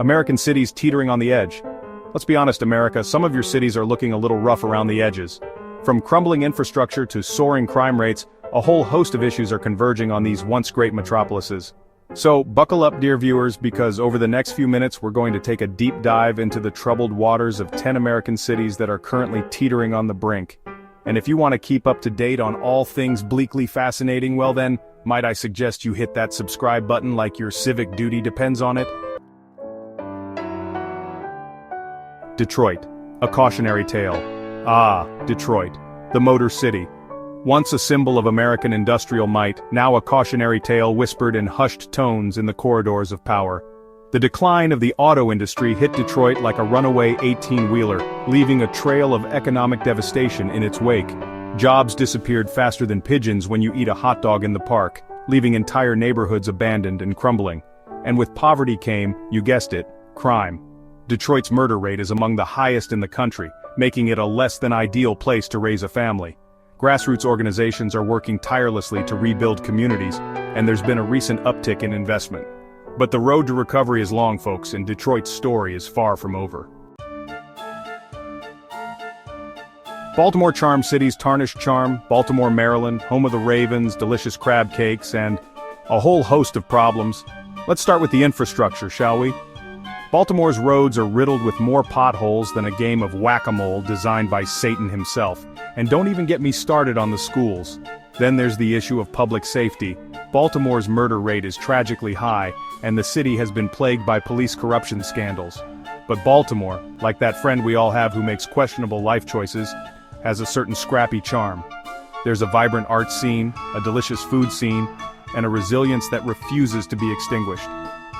American cities teetering on the edge. Let's be honest, America, some of your cities are looking a little rough around the edges. From crumbling infrastructure to soaring crime rates, a whole host of issues are converging on these once great metropolises. So, buckle up, dear viewers, because over the next few minutes we're going to take a deep dive into the troubled waters of 10 American cities that are currently teetering on the brink. And if you want to keep up to date on all things bleakly fascinating, well then, might I suggest you hit that subscribe button like your civic duty depends on it? Detroit, a cautionary tale. Ah, Detroit, the Motor City. Once a symbol of American industrial might, now a cautionary tale whispered in hushed tones in the corridors of power. The decline of the auto industry hit Detroit like a runaway 18-wheeler, leaving a trail of economic devastation in its wake. Jobs disappeared faster than pigeons when you eat a hot dog in the park, leaving entire neighborhoods abandoned and crumbling. And with poverty came, you guessed it, crime. Detroit's murder rate is among the highest in the country, making it a less than ideal place to raise a family. Grassroots organizations are working tirelessly to rebuild communities, and there's been a recent uptick in investment. But the road to recovery is long, folks, and Detroit's story is far from over. Baltimore charms cities Tarnished charm, Baltimore, Maryland, home of the Ravens, delicious crab cakes, and a whole host of problems. Let's start with the infrastructure, shall we? Baltimore's roads are riddled with more potholes than a game of whack-a-mole designed by Satan himself. And don't even get me started on the schools. Then there's the issue of public safety. Baltimore's murder rate is tragically high, and the city has been plagued by police corruption scandals. But Baltimore, like that friend we all have who makes questionable life choices, has a certain scrappy charm. There's a vibrant art scene, a delicious food scene, and a resilience that refuses to be extinguished.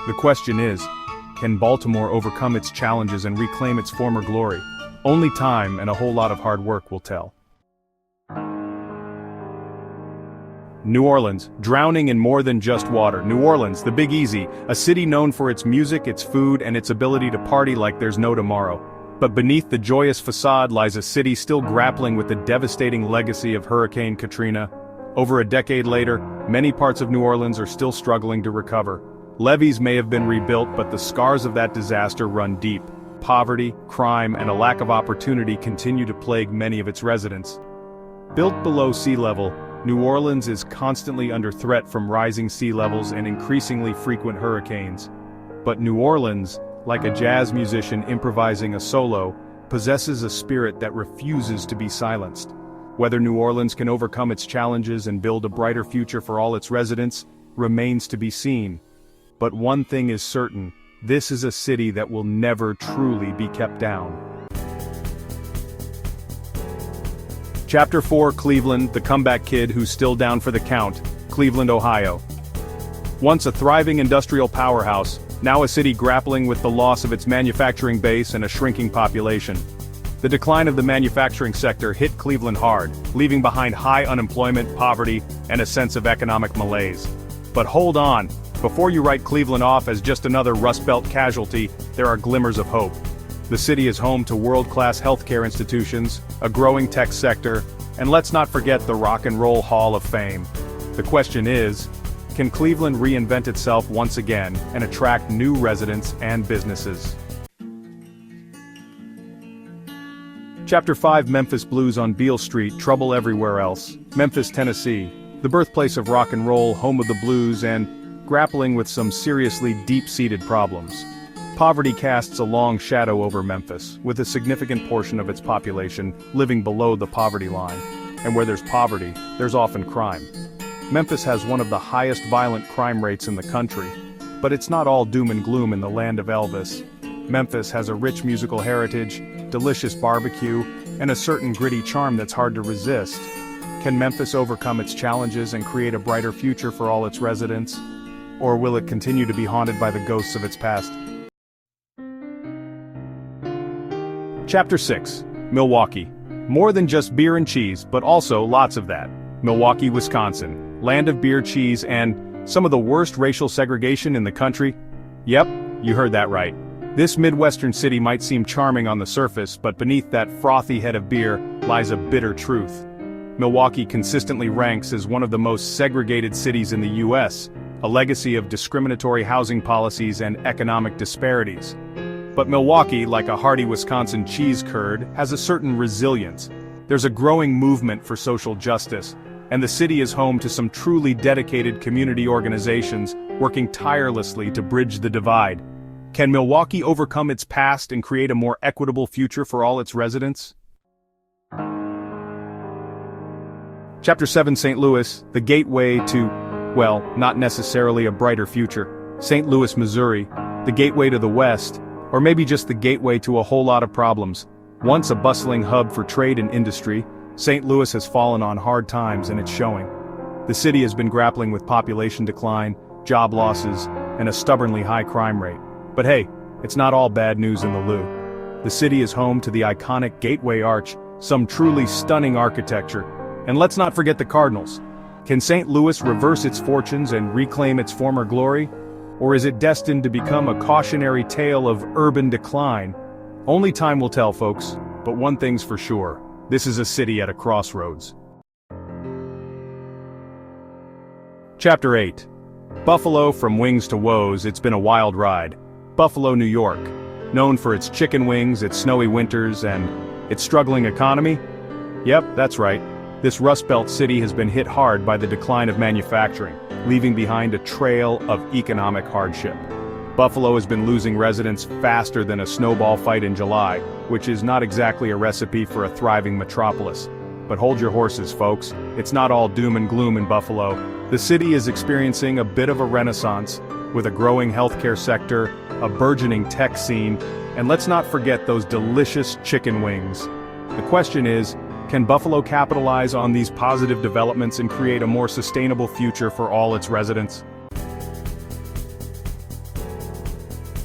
The question is, can Baltimore overcome its challenges and reclaim its former glory? Only time and a whole lot of hard work will tell. New Orleans, drowning in more than just water. New Orleans, the Big Easy, a city known for its music, its food, and its ability to party like there's no tomorrow. But beneath the joyous facade lies a city still grappling with the devastating legacy of Hurricane Katrina. Over a decade later, many parts of New Orleans are still struggling to recover. Levees may have been rebuilt, but the scars of that disaster run deep. Poverty, crime, and a lack of opportunity continue to plague many of its residents. Built below sea level, New Orleans is constantly under threat from rising sea levels and increasingly frequent hurricanes. But New Orleans, like a jazz musician improvising a solo, possesses a spirit that refuses to be silenced. Whether New Orleans can overcome its challenges and build a brighter future for all its residents remains to be seen. But one thing is certain, this is a city that will never truly be kept down. Chapter 4, Cleveland, the comeback kid who's still down for the count, Cleveland, Ohio. Once a thriving industrial powerhouse, now a city grappling with the loss of its manufacturing base and a shrinking population. The decline of the manufacturing sector hit Cleveland hard, leaving behind high unemployment, poverty, and a sense of economic malaise. But hold on, before you write Cleveland off as just another Rust Belt casualty, there are glimmers of hope. The city is home to world-class healthcare institutions, a growing tech sector, and let's not forget the Rock and Roll Hall of Fame. The question is, can Cleveland reinvent itself once again and attract new residents and businesses? Chapter 5, Memphis Blues on Beale Street, trouble everywhere else. Memphis, Tennessee, the birthplace of rock and roll, home of the blues, and grappling with some seriously deep-seated problems. Poverty casts a long shadow over Memphis, with a significant portion of its population living below the poverty line. And where there's poverty, there's often crime. Memphis has one of the highest violent crime rates in the country, but it's not all doom and gloom in the land of Elvis. Memphis has a rich musical heritage, delicious barbecue, and a certain gritty charm that's hard to resist. Can Memphis overcome its challenges and create a brighter future for all its residents? Or will it continue to be haunted by the ghosts of its past? Chapter 6, Milwaukee. More than just beer and cheese, but also lots of that. Milwaukee, Wisconsin, land of beer, cheese, and some of the worst racial segregation in the country. Yep, you heard that right. This Midwestern city might seem charming on the surface, but beneath that frothy head of beer lies a bitter truth. Milwaukee consistently ranks as one of the most segregated cities in the U.S., a legacy of discriminatory housing policies and economic disparities. But Milwaukee, like a hearty Wisconsin cheese curd, has a certain resilience. There's a growing movement for social justice, and the city is home to some truly dedicated community organizations working tirelessly to bridge the divide. Can Milwaukee overcome its past and create a more equitable future for all its residents? Chapter 7: St. Louis, the gateway to, well, not necessarily a brighter future. St. Louis, Missouri, the gateway to the West, or maybe just the gateway to a whole lot of problems. Once a bustling hub for trade and industry, St. Louis has fallen on hard times and it's showing. The city has been grappling with population decline, job losses, and a stubbornly high crime rate. But hey, it's not all bad news in the Lou. The city is home to the iconic Gateway Arch, some truly stunning architecture. And let's not forget the Cardinals. Can St. Louis reverse its fortunes and reclaim its former glory? Or is it destined to become a cautionary tale of urban decline? Only time will tell, folks, but one thing's for sure. This is a city at a crossroads. Chapter 8. Buffalo, from wings to woes, it's been a wild ride. Buffalo, New York. Known for its chicken wings, its snowy winters, and its struggling economy? Yep, that's right. This Rust Belt city has been hit hard by the decline of manufacturing, leaving behind a trail of economic hardship. Buffalo has been losing residents faster than a snowball fight in July, which is not exactly a recipe for a thriving metropolis. But hold your horses, folks. It's not all doom and gloom in Buffalo. The city is experiencing a bit of a renaissance, with a growing healthcare sector, a burgeoning tech scene, and let's not forget those delicious chicken wings. The question is, can Buffalo capitalize on these positive developments and create a more sustainable future for all its residents?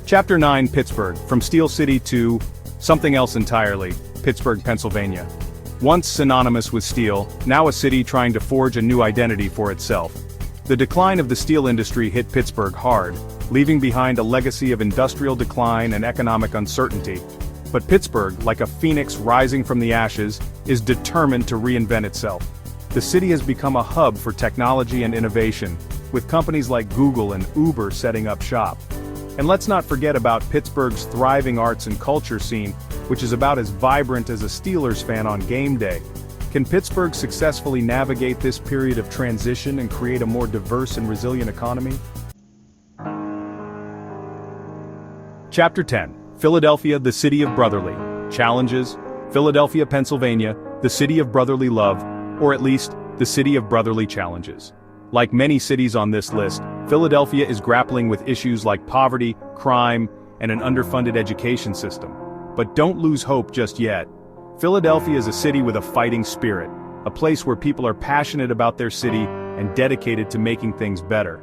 Chapter 9: Pittsburgh, from Steel City to something else entirely, Pittsburgh, Pennsylvania. Once synonymous with steel, now a city trying to forge a new identity for itself. The decline of the steel industry hit Pittsburgh hard, leaving behind a legacy of industrial decline and economic uncertainty. But Pittsburgh, like a phoenix rising from the ashes, is determined to reinvent itself. The city has become a hub for technology and innovation, with companies like Google and Uber setting up shop. And let's not forget about Pittsburgh's thriving arts and culture scene, which is about as vibrant as a Steelers fan on game day. Can Pittsburgh successfully navigate this period of transition and create a more diverse and resilient economy? Chapter 10. Philadelphia, the city of brotherly challenges. Philadelphia, Pennsylvania, the city of brotherly love, or at least, the city of brotherly challenges. Like many cities on this list, Philadelphia is grappling with issues like poverty, crime, and an underfunded education system. But don't lose hope just yet. Philadelphia is a city with a fighting spirit, a place where people are passionate about their city and dedicated to making things better.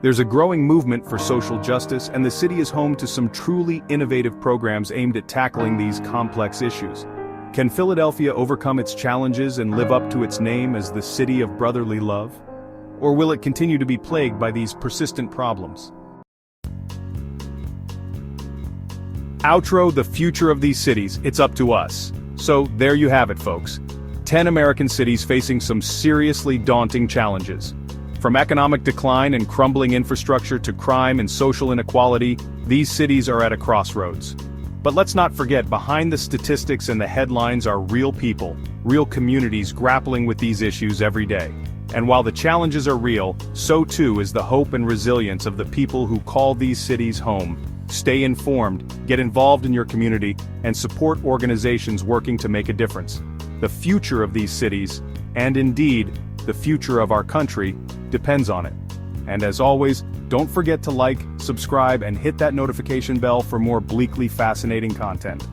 There's a growing movement for social justice, and the city is home to some truly innovative programs aimed at tackling these complex issues. Can Philadelphia overcome its challenges and live up to its name as the city of brotherly love? Or will it continue to be plagued by these persistent problems? Outro: the future of these cities, it's up to us. So, there you have it, folks. 10 American cities facing some seriously daunting challenges. From economic decline and crumbling infrastructure to crime and social inequality, these cities are at a crossroads. But let's not forget, behind the statistics and the headlines are real people, real communities grappling with these issues every day. And while the challenges are real, so too is the hope and resilience of the people who call these cities home. Stay informed, get involved in your community, and support organizations working to make a difference. The future of these cities, and indeed, the future of our country, depends on it. And as always, don't forget to like, subscribe, and hit that notification bell for more bleakly fascinating content.